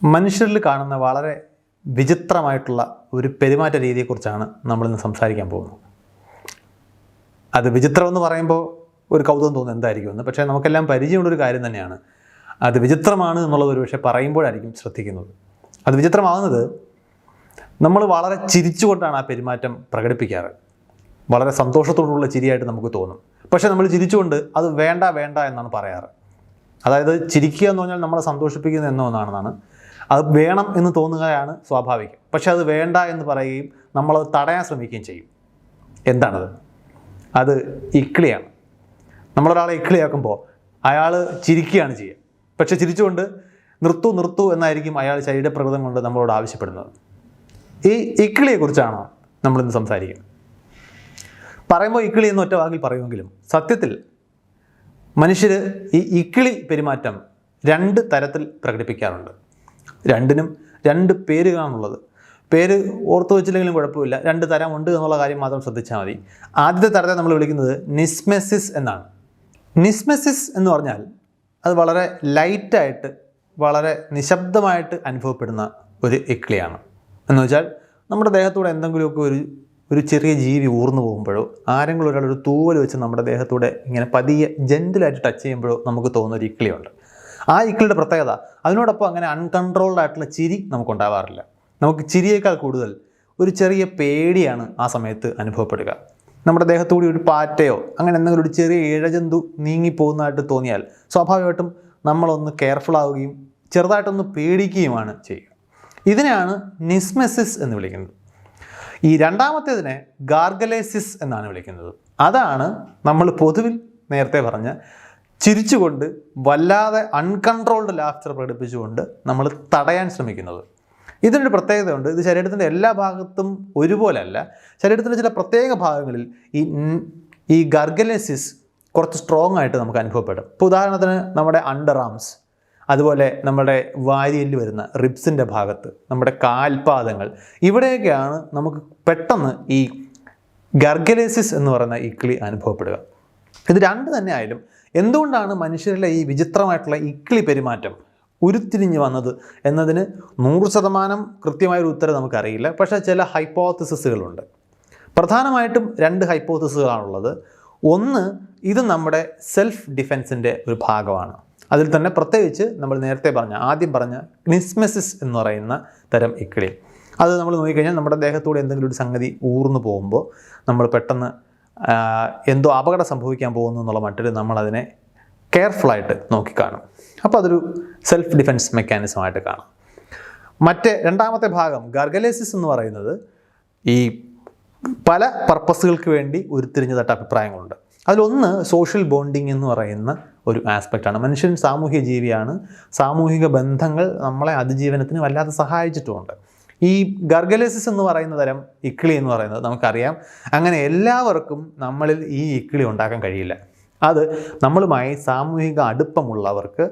മനുഷ്യരിൽ കാണുന്ന വളരെ വിചിത്രമായിട്ടുള്ള ഒരു പെരുമാറ്റ രീതിയെക്കുറിച്ചാണ് നമ്മളിന്ന് സംസാരിക്കാൻ പോകുന്നത്. അത് വിചിത്രമെന്ന് പറയുമ്പോൾ ഒരു കൗതുകം തോന്നുന്നു എന്തായിരിക്കുമെന്ന്. പക്ഷേ നമുക്കെല്ലാം പരിചയമുള്ളൊരു കാര്യം തന്നെയാണ്. അത് വിചിത്രമാണ് എന്നുള്ളത് ഒരു പക്ഷേ പറയുമ്പോഴായിരിക്കും ശ്രദ്ധിക്കുന്നത്. അത് വിചിത്രമാകുന്നത് നമ്മൾ വളരെ ചിരിച്ചുകൊണ്ടാണ് ആ പെരുമാറ്റം പ്രകടിപ്പിക്കാറ്. വളരെ സന്തോഷത്തോടുള്ള ചിരിയായിട്ട് നമുക്ക് തോന്നും. പക്ഷേ നമ്മൾ ചിരിച്ചുകൊണ്ട് അത് വേണ്ട വേണ്ട എന്നാണ് പറയാറ്. അതായത് ചിരിക്കുക എന്ന് പറഞ്ഞാൽ നമ്മളെ സന്തോഷിപ്പിക്കുന്ന എന്നൊന്നാണെന്നാണ്. അത് വേണം എന്ന് തോന്നുകയാണ് സ്വാഭാവികം. പക്ഷെ അത് വേണ്ട എന്ന് പറയുകയും നമ്മളത് തടയാൻ ശ്രമിക്കുകയും ചെയ്യും. എന്താണത്? അത് ഇക്കിളിയാണ്. നമ്മളൊരാളെ ഇക്കിളിയാക്കുമ്പോൾ അയാൾ ചിരിക്കുകയാണ് ചെയ്യുക. പക്ഷെ ചിരിച്ചുകൊണ്ട് നിർത്തൂ എന്നായിരിക്കും അയാൾ ശരീരപ്രകൃതം കൊണ്ട് നമ്മളോട് ആവശ്യപ്പെടുന്നത്. ഈ ഇക്കിളിയെക്കുറിച്ചാണ് നമ്മളിന്ന് സംസാരിക്കുന്നത്. പറയുമ്പോൾ ഇക്കിളി എന്ന് ഒറ്റ വാക്കിൽ പറയുമെങ്കിലും സത്യത്തിൽ മനുഷ്യർ ഈ ഇക്കിളി പെരുമാറ്റം രണ്ട് തരത്തിൽ പ്രകടിപ്പിക്കാറുണ്ട്. രണ്ടിനും രണ്ട് പേരുകളാണുള്ളത്. പേര് ഓർത്തു വെച്ചില്ലെങ്കിലും കുഴപ്പമില്ല, രണ്ട് തരമുണ്ട് എന്നുള്ള കാര്യം മാത്രം ശ്രദ്ധിച്ചാൽ മതി. ആദ്യത്തെ തരത്തെ നമ്മൾ വിളിക്കുന്നത് നിസ്മെസിസ് എന്നാണ്. നിസ്മെസിസ് എന്ന് പറഞ്ഞാൽ അത് വളരെ ലൈറ്റായിട്ട് വളരെ നിശബ്ദമായിട്ട് അനുഭവപ്പെടുന്ന ഒരു ഇക്കിളിയാണ്. എന്ന് വെച്ചാൽ നമ്മുടെ ദേഹത്തൂടെ എന്തെങ്കിലുമൊക്കെ ഒരു ചെറിയ ജീവി ഊർന്നു പോകുമ്പോഴോ ആരെങ്കിലും ഒരാളൊരു തൂവൽ വെച്ച് നമ്മുടെ ദേഹത്തൂടെ ഇങ്ങനെ പതിയെ ജെൻറ്റിലായിട്ട് ടച്ച് ചെയ്യുമ്പോഴോ നമുക്ക് തോന്നുന്ന ഒരു ഇക്കിളിയുണ്ട്. ആ ഇക്കിളിയുടെ പ്രത്യേകത അതിനോടൊപ്പം അങ്ങനെ അൺകൺട്രോൾഡ് ആയിട്ടുള്ള ചിരി നമുക്കുണ്ടാവാറില്ല. നമുക്ക് ചിരിയേക്കാൾ കൂടുതൽ ഒരു ചെറിയ പേടിയാണ് ആ സമയത്ത് അനുഭവപ്പെടുക. നമ്മുടെ ദേഹത്തുകൂടി ഒരു പാറ്റയോ അങ്ങനെ എന്തെങ്കിലും ഒരു ചെറിയ ഇഴജന്തു നീങ്ങിപ്പോകുന്നതായിട്ട് തോന്നിയാൽ സ്വാഭാവികമായിട്ടും നമ്മളൊന്ന് കെയർഫുൾ ആവുകയും ചെറുതായിട്ടൊന്ന് പേടിക്കുകയുമാണ് ചെയ്യുക. ഇതിനെയാണ് നിസ്മെസിസ് എന്ന് വിളിക്കുന്നത്. ഈ രണ്ടാമത്തേതിനെ ഗാർഗലേസിസ് എന്നാണ് വിളിക്കുന്നത്. അതാണ് നമ്മൾ പൊതുവിൽ നേരത്തെ പറഞ്ഞ ചിരിച്ചുകൊണ്ട് വല്ലാതെ അൺകൺട്രോൾഡ് ലാഫ്റ്റർ പ്രകടിപ്പിച്ചുകൊണ്ട് നമ്മൾ തടയാൻ ശ്രമിക്കുന്നത്. ഇതിനൊരു പ്രത്യേകതയുണ്ട്. ഇത് ശരീരത്തിൻ്റെ എല്ലാ ഭാഗത്തും ഒരുപോലെ അല്ല. ശരീരത്തിൻ്റെ ചില പ്രത്യേക ഭാഗങ്ങളിൽ ഈ ഗാർഗലേസിസ് കുറച്ച് സ്ട്രോങ് ആയിട്ട് നമുക്ക് അനുഭവപ്പെടും. ഇപ്പോൾ ഉദാഹരണത്തിന് നമ്മുടെ അണ്ടർ ആംസ്, അതുപോലെ നമ്മുടെ വാരിയലിൽ വരുന്ന റിബ്സിൻ്റെ ഭാഗത്ത്, നമ്മുടെ കാൽപാദങ്ങൾ, ഇവിടെയൊക്കെയാണ് നമുക്ക് പെട്ടെന്ന് ഈ ഗാർഗലേസിസ് എന്ന് പറയുന്ന ഇക്കിളി അനുഭവപ്പെടുക. ഇത് രണ്ട് തന്നെ ആയാലും എന്തുകൊണ്ടാണ് മനുഷ്യരിലെ ഈ വിചിത്രമായിട്ടുള്ള ഇക്കിളി പെരുമാറ്റം ഉരുത്തിരിഞ്ഞ് വന്നത് എന്നതിന് 100% കൃത്യമായൊരു ഉത്തരം നമുക്കറിയില്ല. പക്ഷേ ചില ഹൈപ്പോത്തസിസുകളുണ്ട്. പ്രധാനമായിട്ടും രണ്ട് ഹൈപ്പോത്തസിസുകളാണുള്ളത്. ഒന്ന്, ഇത് നമ്മുടെ സെൽഫ് ഡിഫെൻസിൻ്റെ ഒരു ഭാഗമാണ്. അതിൽ തന്നെ പ്രത്യേകിച്ച് നമ്മൾ നേരത്തെ ആദ്യം പറഞ്ഞ നിസ്മെസിസ് എന്ന് പറയുന്ന തരം ഇക്കിളി, അത് നമ്മൾ നോക്കിക്കഴിഞ്ഞാൽ നമ്മുടെ ദേഹത്തൂടെ എന്തെങ്കിലും ഒരു സംഗതി ഊർന്നു പോകുമ്പോൾ നമ്മൾ പെട്ടെന്ന് എന്തോ അപകടം സംഭവിക്കാൻ പോകുന്നു എന്നുള്ള മട്ടിൽ നമ്മളതിനെ കെയർഫുള്ളായിട്ട് നോക്കിക്കാണും. അപ്പോൾ അതൊരു സെൽഫ് ഡിഫെൻസ് മെക്കാനിസമായിട്ട് കാണാം. രണ്ടാമത്തെ ഭാഗം ഗാർഗലേസിസ് എന്ന് പറയുന്നത് ഈ പല പർപ്പസുകൾക്ക് വേണ്ടി ഉരുത്തിരിഞ്ഞതായിട്ട് അഭിപ്രായങ്ങളുണ്ട്. അതിലൊന്ന് സോഷ്യൽ ബോണ്ടിങ് എന്ന് പറയുന്ന ഒരു ആസ്പെക്റ്റാണ്. മനുഷ്യൻ സാമൂഹിക ജീവിയാണ്. സാമൂഹിക ബന്ധങ്ങൾ നമ്മളെ അതിജീവനത്തിന് വല്ലാതെ സഹായിച്ചിട്ടുമുണ്ട്. ഈ ഗാർഗലേസിസ് എന്ന് പറയുന്ന തരം ഇക്കിളി എന്ന് പറയുന്നത് നമുക്കറിയാം, അങ്ങനെ എല്ലാവർക്കും നമ്മളിൽ ഈ ഇക്കിളി ഉണ്ടാക്കാൻ കഴിയില്ല. അത് നമ്മളുമായി സാമൂഹിക അടുപ്പമുള്ളവർക്ക്,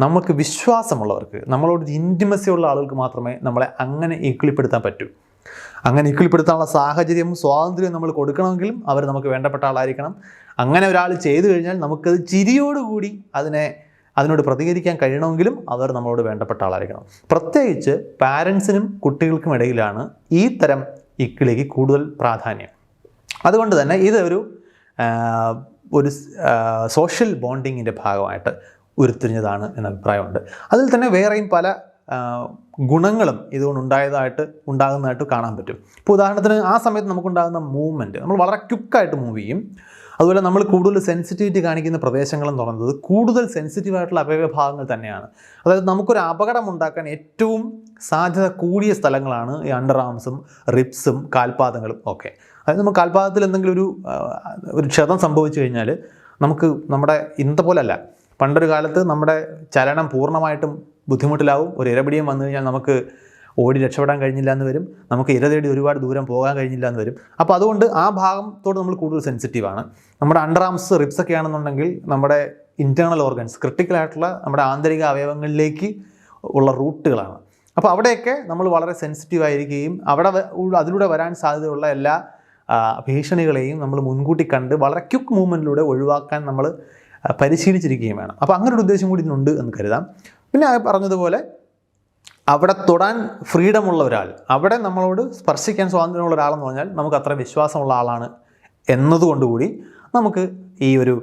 നമുക്ക് വിശ്വാസമുള്ളവർക്ക്, നമ്മളോട് ഇൻറ്റിമസി ഉള്ള ആളുകൾക്ക് മാത്രമേ നമ്മളെ അങ്ങനെ ഇക്കിളിപ്പെടുത്താൻ പറ്റൂ. അങ്ങനെ ഇക്കിളിപ്പെടുത്താനുള്ള സാഹചര്യവും സ്വാതന്ത്ര്യവും നമ്മൾ കൊടുക്കണമെങ്കിലും അവർ നമുക്ക് വേണ്ടപ്പെട്ട ആളായിരിക്കണം. അങ്ങനെ ഒരാൾ ചെയ്തു കഴിഞ്ഞാൽ നമുക്കത് ചിരിയോടുകൂടി അതിനോട് പ്രതികരിക്കാൻ കഴിയണമെങ്കിലും അവർ നമ്മളോട് വേണ്ടപ്പെട്ട ആളായിരിക്കണം. പ്രത്യേകിച്ച് പാരൻസിനും കുട്ടികൾക്കും ഇടയിലാണ് ഈ തരം ഇക്കിളിക്ക് കൂടുതൽ പ്രാധാന്യം. അതുകൊണ്ട് തന്നെ ഇത് ഒരു സോഷ്യൽ ബോണ്ടിങ്ങിൻ്റെ ഭാഗമായിട്ട് ഉരുത്തിരിഞ്ഞതാണ് എന്ന അഭിപ്രായമുണ്ട്. അതിൽ തന്നെ വേറെയും പല ഗുണങ്ങളും ഇതുകൊണ്ട് ഉണ്ടാകുന്നതായിട്ട് കാണാൻ പറ്റും. ഇപ്പോൾ ഉദാഹരണത്തിന് ആ സമയത്ത് നമുക്കുണ്ടാകുന്ന മൂവ്മെൻറ്റ്, നമ്മൾ വളരെ ക്വിക്കായിട്ട് മൂവ് ചെയ്യും. അതുപോലെ നമ്മൾ കൂടുതൽ സെൻസിറ്റിവിറ്റി കാണിക്കുന്ന പ്രദേശങ്ങളെന്ന് പറയുന്നത് കൂടുതൽ സെൻസിറ്റീവായിട്ടുള്ള അവയവഭാഗങ്ങൾ തന്നെയാണ്. അതായത് നമുക്കൊരു അപകടം ഉണ്ടാക്കാൻ ഏറ്റവും സാധ്യത കൂടിയ സ്ഥലങ്ങളാണ് ഈ അണ്ടർ ആംസും റിബ്സും കാൽപാദങ്ങളും ഒക്കെ. അതായത് നമ്മൾ കാൽപാദത്തിൽ എന്തെങ്കിലും ഒരു ക്ഷതം സംഭവിച്ചു കഴിഞ്ഞാൽ നമുക്ക് ഇന്നത്തെ പോലല്ല, പണ്ടൊരു കാലത്ത് നമ്മുടെ ചലനം പൂർണ്ണമായിട്ടും ബുദ്ധിമുട്ടിലാവും. ഒരു ഇരപിടിയും വന്നു കഴിഞ്ഞാൽ നമുക്ക് ഓടി രക്ഷപ്പെടാൻ കഴിഞ്ഞില്ല എന്ന് വരും, നമുക്ക് ഇര തേടി ഒരുപാട് ദൂരം പോകാൻ കഴിഞ്ഞില്ല എന്ന് വരും. അപ്പോൾ അതുകൊണ്ട് ആ ഭാഗത്തോട് നമ്മൾ കൂടുതൽ സെൻസിറ്റീവാണ്. നമ്മുടെ അണ്ടർ ആംസ് റിബ്സ് ഒക്കെ ആണെന്നുണ്ടെങ്കിൽ നമ്മുടെ ഇൻറ്റേർണൽ ഓർഗൻസ്, ക്രിട്ടിക്കലായിട്ടുള്ള നമ്മുടെ ആന്തരിക അവയവങ്ങളിലേക്ക് ഉള്ള റൂട്ടുകളാണ്. അപ്പോൾ അവിടെയൊക്കെ നമ്മൾ വളരെ സെൻസിറ്റീവ് ആയിരിക്കുകയും അതിലൂടെ വരാൻ സാധ്യതയുള്ള എല്ലാ ഭീഷണികളെയും നമ്മൾ മുൻകൂട്ടി കണ്ട് വളരെ ക്വിക്ക് മൂവ്മെൻറ്റിലൂടെ ഒഴിവാക്കാൻ നമ്മൾ പരിശീലിച്ചിരിക്കുകയും വേണം. അപ്പോൾ അങ്ങനെ ഒരു ഉദ്ദേശം കൂടി ഇതിനുണ്ട് എന്ന് കരുതാം. പിന്നെ പറഞ്ഞതുപോലെ അവിടെ തൊടാൻ ഫ്രീഡമുള്ള ഒരാൾ, അവിടെ നമ്മളോട് സ്പർശിക്കാൻ സ്വാതന്ത്ര്യമുള്ള ഒരാളെന്ന് പറഞ്ഞാൽ നമുക്ക് അത്ര വിശ്വാസമുള്ള ആളാണ് എന്നതുകൊണ്ടുകൂടി നമുക്ക് ഈ ഒരു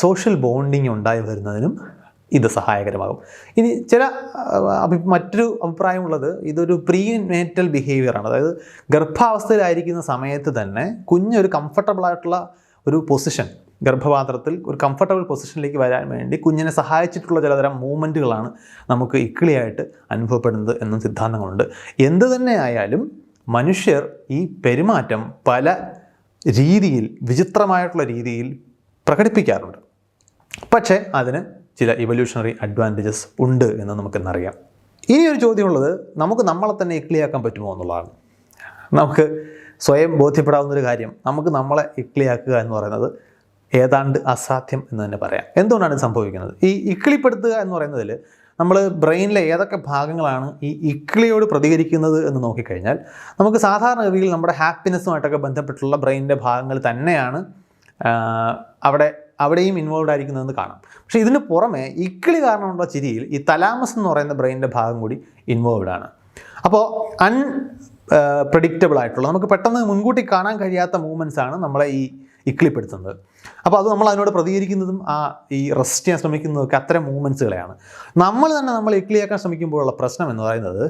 സോഷ്യൽ ബോണ്ടിങ് ഉണ്ടായി വരുന്നതിനും ഇത് സഹായകരമാകും. ഇനി മറ്റൊരു അഭിപ്രായമുള്ളത് ഇതൊരു പ്രീ നേറ്റൽ ബിഹേവിയറാണ്. അതായത് ഗർഭാവസ്ഥയിലായിരിക്കുന്ന സമയത്ത് തന്നെ കുഞ്ഞൊരു കംഫർട്ടബിളായിട്ടുള്ള ഒരു പൊസിഷൻ, ഗർഭപാത്രത്തിൽ ഒരു കംഫർട്ടബിൾ പൊസിഷനിലേക്ക് വരാൻ വേണ്ടി കുഞ്ഞിനെ സഹായിച്ചിട്ടുള്ള ചിലതരം മൂവ്മെൻറ്റുകളാണ് നമുക്ക് ഇക്കിളിയായിട്ട് അനുഭവപ്പെടുന്നത് എന്നും സിദ്ധാന്തങ്ങളുണ്ട്. എന്തു തന്നെ ആയാലും മനുഷ്യർ ഈ പെരുമാറ്റം പല രീതിയിൽ, വിചിത്രമായിട്ടുള്ള രീതിയിൽ പ്രകടിപ്പിക്കാറുണ്ട്. പക്ഷേ അതിന് ചില ഇവല്യൂഷണറി അഡ്വാൻറ്റേജസ് ഉണ്ട് എന്ന് നമുക്കെന്നറിയാം. ഇനിയൊരു ചോദ്യമുള്ളത്, നമുക്ക് നമ്മളെ തന്നെ ഇക്ലിയാക്കാൻ പറ്റുമോ എന്നുള്ളതാണ്. നമുക്ക് സ്വയം ബോധ്യപ്പെടാവുന്നൊരു കാര്യം, നമുക്ക് നമ്മളെ ഇക്ലിയാക്കുക എന്ന് പറയുന്നത് ഏതാണ്ട് അസാധ്യം എന്ന് തന്നെ പറയാം. എന്തുകൊണ്ടാണ് ഇത് സംഭവിക്കുന്നത്? ഈ ഇക്കിളിപ്പെടുത്തുക എന്ന് പറയുന്നതിൽ നമ്മൾ ബ്രെയിനിലെ ഏതൊക്കെ ഭാഗങ്ങളാണ് ഈ ഇക്കിളിയോട് പ്രതികരിക്കുന്നത് എന്ന് നോക്കിക്കഴിഞ്ഞാൽ നമുക്ക് സാധാരണഗതിയിൽ നമ്മുടെ ഹാപ്പിനെസ്സുമായിട്ടൊക്കെ ബന്ധപ്പെട്ടുള്ള ബ്രെയിനിൻ്റെ ഭാഗങ്ങൾ തന്നെയാണ് അവിടെയും ഇൻവോൾവ് ആയിരിക്കുന്നതെന്ന് കാണാം. പക്ഷേ ഇതിന് പുറമെ ഇക്കിളി കാരണമുള്ള ചിരിയിൽ ഈ തലാമസ് എന്ന് പറയുന്ന ബ്രെയിനിൻ്റെ ഭാഗം കൂടി ഇൻവോൾവ് ആണ്. അപ്പോൾ പ്രെഡിക്റ്റബിൾ ആയിട്ടുള്ള, നമുക്ക് പെട്ടെന്ന് മുൻകൂട്ടി കാണാൻ കഴിയാത്ത മൂവ്മെൻറ്റ്സ് ആണ് നമ്മളെ ഈ ഇക്കിളിപ്പെടുത്തുന്നത്. അപ്പോൾ അത് നമ്മൾ അതിനോട് പ്രതികരിക്കുന്നതും ഈ റെസ്റ്റ് ചെയ്യാൻ ശ്രമിക്കുന്നതൊക്കെ അത്തരം മൂവ്മെൻറ്റ്സുകളെയാണ്. നമ്മൾ തന്നെ നമ്മൾ ഇക്കിളിയാക്കാൻ ശ്രമിക്കുമ്പോഴുള്ള പ്രശ്നം എന്ന് പറയുന്നത്,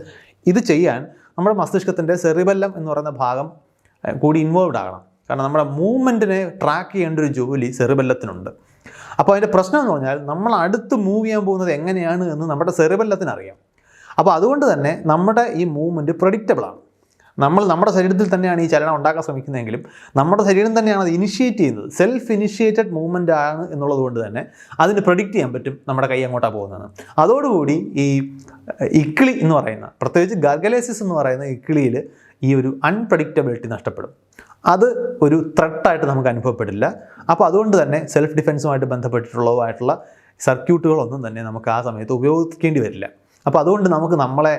ഇത് ചെയ്യാൻ നമ്മുടെ മസ്തിഷ്കത്തിൻ്റെ സെറിബെല്ലം എന്ന് പറയുന്ന ഭാഗം കൂടി ഇൻവോൾവ് ആകണം. കാരണം നമ്മുടെ മൂവ്മെൻറ്റിനെ ട്രാക്ക് ചെയ്യേണ്ട ഒരു ജോലി സെറിബെല്ലത്തിനുണ്ട്. അപ്പോൾ അതിൻ്റെ പ്രശ്നം എന്ന് പറഞ്ഞാൽ നമ്മൾ അടുത്ത് മൂവ് ചെയ്യാൻ പോകുന്നത് എങ്ങനെയാണ് എന്ന് നമ്മുടെ സെറിബെല്ലത്തിന് അറിയാം. അപ്പോൾ അതുകൊണ്ട് തന്നെ നമ്മുടെ ഈ മൂവ്മെൻറ്റ് പ്രഡിക്റ്റബിളാണ്. നമ്മൾ നമ്മുടെ ശരീരത്തിൽ തന്നെയാണ് ഈ ചലനം ഉണ്ടാക്കാൻ ശ്രമിക്കുന്നതെങ്കിലും നമ്മുടെ ശരീരം തന്നെയാണ് അത് ഇനിഷ്യേറ്റ് ചെയ്യുന്നത്. സെൽഫ് ഇനിഷ്യേറ്റഡ് മൂവ്മെൻ്റ് ആണ് എന്നുള്ളത് കൊണ്ട് തന്നെ അതിന് പ്രഡിക്റ്റ് ചെയ്യാൻ പറ്റും നമ്മുടെ കൈ അങ്ങോട്ടാണ് പോകുന്നത്. അതോടുകൂടി ഈ ഇക്കിളി എന്ന് പറയുന്ന, പ്രത്യേകിച്ച് ഗർഗലേസിസ് എന്ന് പറയുന്ന ഇക്കിളിയിൽ ഈ ഒരു അൺപ്രഡിക്റ്റബിലിറ്റി നഷ്ടപ്പെടും. അത് ഒരു ത്രെട്ടായിട്ട് നമുക്ക് അനുഭവപ്പെടില്ല. അപ്പോൾ അതുകൊണ്ട് തന്നെ സെൽഫ് ഡിഫെൻസുമായിട്ട് ബന്ധപ്പെട്ടിട്ടുള്ളതായിട്ടുള്ള സർക്യൂട്ടുകളൊന്നും തന്നെ നമുക്ക് ആ സമയത്ത് ഉപയോഗിക്കേണ്ടി വരില്ല. അപ്പോൾ അതുകൊണ്ട് നമുക്ക് നമ്മളെ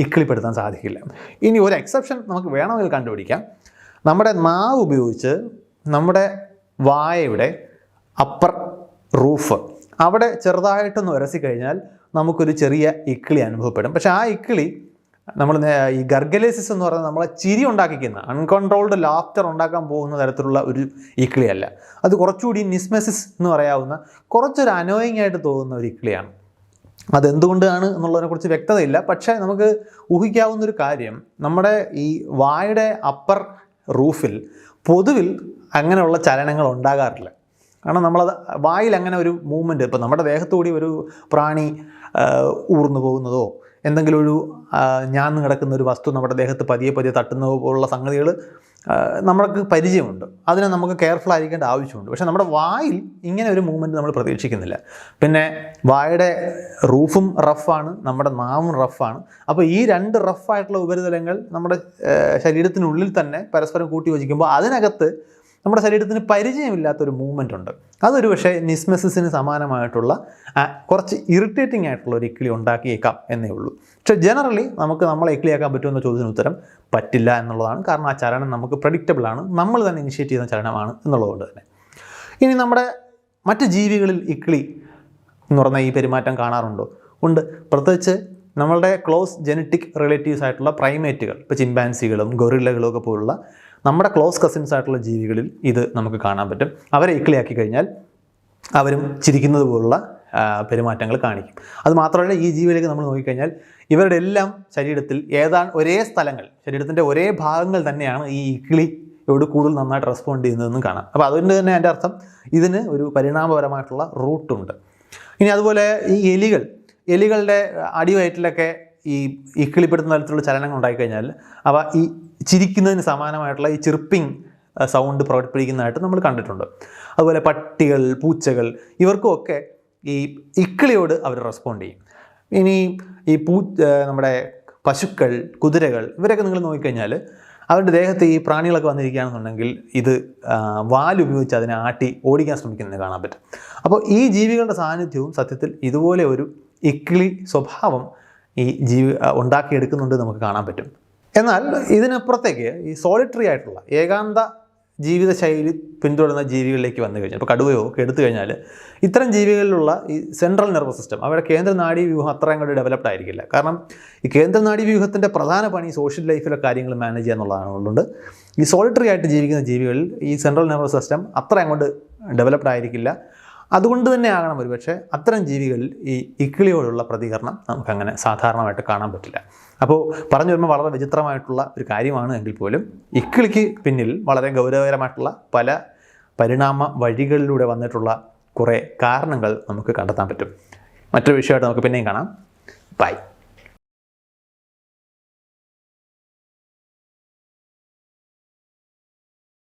ഇക്കിളിപ്പെടുത്താൻ സാധിക്കില്ല. ഇനി ഒരു എക്സെപ്ഷൻ നമുക്ക് വേണമെങ്കിൽ കണ്ടുപിടിക്കാം. നമ്മുടെ നാവ് ഉപയോഗിച്ച് നമ്മുടെ വായയുടെ അപ്പർ റൂഫ് അവിടെ ചെറുതായിട്ടൊന്ന് ഉരസി കഴിഞ്ഞാൽ നമുക്കൊരു ചെറിയ ഇക്കിളി അനുഭവപ്പെടും. പക്ഷേ ആ ഇക്കിളി നമ്മൾ ഈ ഗർഗലേസിസ് എന്ന് പറയുന്നത് നമ്മളെ ചിരി ഉണ്ടാക്കിക്കുന്ന, അൺകൺട്രോൾഡ് ലാഫ്റ്റർ ഉണ്ടാക്കാൻ പോകുന്ന തരത്തിലുള്ള ഒരു ഇക്കിളിയല്ല. അത് കുറച്ചുകൂടി നിസ്മെസിസ് എന്ന് പറയാവുന്ന കുറച്ചൊരു അനോയിങ് ആയിട്ട് തോന്നുന്ന ഒരു ഇക്കിളിയാണ്. അതെന്തുകൊണ്ടാണ് എന്നുള്ളതിനെക്കുറിച്ച് വ്യക്തതയില്ല. പക്ഷേ നമുക്ക് ഊഹിക്കാവുന്നൊരു കാര്യം, നമ്മുടെ ഈ വായുടെ അപ്പർ റൂഫിൽ പൊതുവിൽ അങ്ങനെയുള്ള ചലനങ്ങൾ ഉണ്ടാകാറില്ല. കാരണം നമ്മളത് വായിൽ അങ്ങനെ ഒരു മൂവ്മെൻറ്റ്, ഇപ്പോൾ നമ്മുടെ ദേഹത്തുകൂടി ഒരു പ്രാണി ഊർന്നു പോകുന്നതോ എന്തെങ്കിലും ഒരു ഞാന്ന് കിടക്കുന്ന ഒരു വസ്തു നമ്മുടെ ദേഹത്ത് പതിയെ പതിയെ തട്ടുന്ന പോലുള്ള സംഗതികൾ നമ്മൾക്ക് പരിചയമുണ്ട്. അതിനെ നമുക്ക് കെയർഫുൾ ആയിരിക്കേണ്ട ആവശ്യമുണ്ട്. പക്ഷേ നമ്മുടെ വായിൽ ഇങ്ങനെ ഒരു മൂവ്മെൻറ്റ് നമ്മൾ പ്രതീക്ഷിക്കുന്നില്ല. പിന്നെ വായുടെ റൂഫും റഫാണ്, നമ്മുടെ നാവും റഫാണ്. അപ്പോൾ ഈ രണ്ട് റഫായിട്ടുള്ള ഉപരിതലങ്ങൾ നമ്മുടെ ശരീരത്തിനുള്ളിൽ തന്നെ പരസ്പരം കൂട്ടി യോജിക്കുമ്പോൾ അതിനകത്ത് നമ്മുടെ ശരീരത്തിന് പരിചയമില്ലാത്തൊരു മൂവ്മെൻ്റ് ഉണ്ട്. അതൊരു പക്ഷേ നിസ്മെസിസിന് സമാനമായിട്ടുള്ള കുറച്ച് ഇറിറ്റേറ്റിംഗ് ആയിട്ടുള്ള ഒരു ഇക്കിളി ഉണ്ടാക്കിയേക്കാം എന്നേ ഉള്ളൂ. പക്ഷേ ജനറലി നമുക്ക് നമ്മളെ ഇക്കിളിയാക്കാൻ പറ്റുമെന്ന ചോദ്യത്തിന് ഉത്തരം പറ്റില്ല എന്നുള്ളതാണ്. കാരണം ആ ചലനം നമുക്ക് പ്രഡിക്റ്റബിളാണ്, നമ്മൾ തന്നെ ഇനിഷ്യേറ്റ് ചെയ്യുന്ന ചലനമാണ് എന്നുള്ളതുകൊണ്ട് തന്നെ. ഇനി നമ്മുടെ മറ്റ് ജീവികളിൽ ഇക്കിളി എന്ന് പറഞ്ഞ ഈ പെരുമാറ്റം കാണാറുണ്ടോ? ഉണ്ട്. പ്രത്യേകിച്ച് നമ്മളുടെ ക്ലോസ് ജെനറ്റിക് റിലേറ്റീവ്സ് ആയിട്ടുള്ള പ്രൈമേറ്റുകൾ, ഇപ്പോൾ ചിമ്പാൻസികളും ഗൊറില്ലകളും ഒക്കെ പോലുള്ള നമ്മുടെ ക്ലോസ് കസിൻസ് ആയിട്ടുള്ള ജീവികളിൽ ഇത് നമുക്ക് കാണാൻ പറ്റും. അവരെ ഇക്കിളിയാക്കി കഴിഞ്ഞാൽ അവരും ചിരിക്കുന്നത് പോലുള്ള പെരുമാറ്റങ്ങൾ കാണിക്കും. അത് മാത്രമല്ല, ഈ ജീവികളിലേക്ക് നമ്മൾ നോക്കിക്കഴിഞ്ഞാൽ ഇവരുടെ എല്ലാം ശരീരത്തിൽ ഒരേ സ്ഥലങ്ങൾ, ശരീരത്തിൻ്റെ ഒരേ ഭാഗങ്ങൾ തന്നെയാണ് ഈ ഇക്കിളിയോട് കൂടുതൽ നന്നായിട്ട് റെസ്പോണ്ട് ചെയ്യുന്നതെന്നും കാണാം. അപ്പോൾ അതുകൊണ്ട് തന്നെ എൻ്റെ അർത്ഥം ഇതിന് ഒരു പരിണാമപരമായിട്ടുള്ള റൂട്ടുണ്ട്. ഇനി അതുപോലെ ഈ എലികളുടെ അടിവയറ്റിലൊക്കെ ഈ ഇക്കിളിപ്പെടുത്തുന്ന തരത്തിലുള്ള ചലനങ്ങൾ ഉണ്ടായിക്കഴിഞ്ഞാൽ അവ ഈ ചിരിക്കുന്നതിന് സമാനമായിട്ടുള്ള ഈ ചിർപ്പിംഗ് സൗണ്ട് പ്രകടിപ്പിക്കുന്നതായിട്ട് നമ്മൾ കണ്ടിട്ടുണ്ട്. അതുപോലെ പട്ടികൾ, പൂച്ചകൾ, ഇവർക്കുമൊക്കെ ഈ ഇക്കിളിയോട് അവർ റെസ്പോണ്ട് ചെയ്യും. ഇനി ഈ നമ്മുടെ പശുക്കൾ, കുതിരകൾ, ഇവരൊക്കെ നിങ്ങൾ നോക്കിക്കഴിഞ്ഞാൽ അവരുടെ ദേഹത്ത് ഈ പ്രാണികളൊക്കെ വന്നിരിക്കുകയാണെന്നുണ്ടെങ്കിൽ ഇത് വാലുപയോഗിച്ച് അതിനെ ആട്ടി ഓടിക്കാൻ ശ്രമിക്കുന്നത് കാണാൻ പറ്റും. അപ്പോൾ ഈ ജീവികളുടെ സാന്നിധ്യവും സത്യത്തിൽ ഇതുപോലെ ഒരു ഇക്കിളി സ്വഭാവം ഈ ഉണ്ടാക്കിയെടുക്കുന്നുണ്ട് നമുക്ക് കാണാൻ പറ്റും. എന്നാൽ ഇതിനപ്പുറത്തേക്ക് ഈ സോളിറ്ററി ആയിട്ടുള്ള ഏകാന്ത ജീവിതശൈലി പിന്തുടരുന്ന ജീവികളിലേക്ക് വന്നു കഴിഞ്ഞാൽ, ഇപ്പോൾ കടുവയോ ഒക്കെ എടുത്തു കഴിഞ്ഞാൽ ഇത്തരം ജീവികളിലുള്ള ഈ സെൻട്രൽ നെർവസ് സിസ്റ്റം, അവരുടെ കേന്ദ്ര നാഡീവ്യൂഹം അത്ര അങ്ങോട്ട് ഡെവലപ്ഡ് ആയിരിക്കില്ല. കാരണം ഈ കേന്ദ്ര നാഡീവ്യൂഹത്തിൻ്റെ പ്രധാന പണി സോഷ്യൽ ലൈഫിലെ കാര്യങ്ങൾ മാനേജ് ചെയ്യുക എന്നുള്ളതാണ്. അതുകൊണ്ട് ഈ സോളിറ്ററി ആയിട്ട് ജീവിക്കുന്ന ജീവികളിൽ ഈ സെൻട്രൽ നെർവസ് സിസ്റ്റം അത്ര അങ്ങോട്ട് ഡെവലപ്ഡ് ആയിരിക്കില്ല. അതുകൊണ്ട് തന്നെ ആകണം ഒരുപക്ഷെ അത്തരം ജീവികളിൽ ഈ ഇക്കിളിയോടുള്ള പ്രതികരണം നമുക്കങ്ങനെ സാധാരണമായിട്ട് കാണാൻ പറ്റില്ല. അപ്പോൾ പറഞ്ഞു വരുമ്പോൾ വളരെ വിചിത്രമായിട്ടുള്ള ഒരു കാര്യമാണ് എങ്കിൽ പോലും ഇക്കിളിക്ക് പിന്നിൽ വളരെ ഗൗരവകരമായിട്ടുള്ള പല പരിണാമ വഴികളിലൂടെ വന്നിട്ടുള്ള കുറേ കാരണങ്ങൾ നമുക്ക് കണ്ടെത്താൻ പറ്റും. മറ്റൊരു വിഷയമായിട്ട് നമുക്ക് പിന്നെയും കാണാം. ബൈ.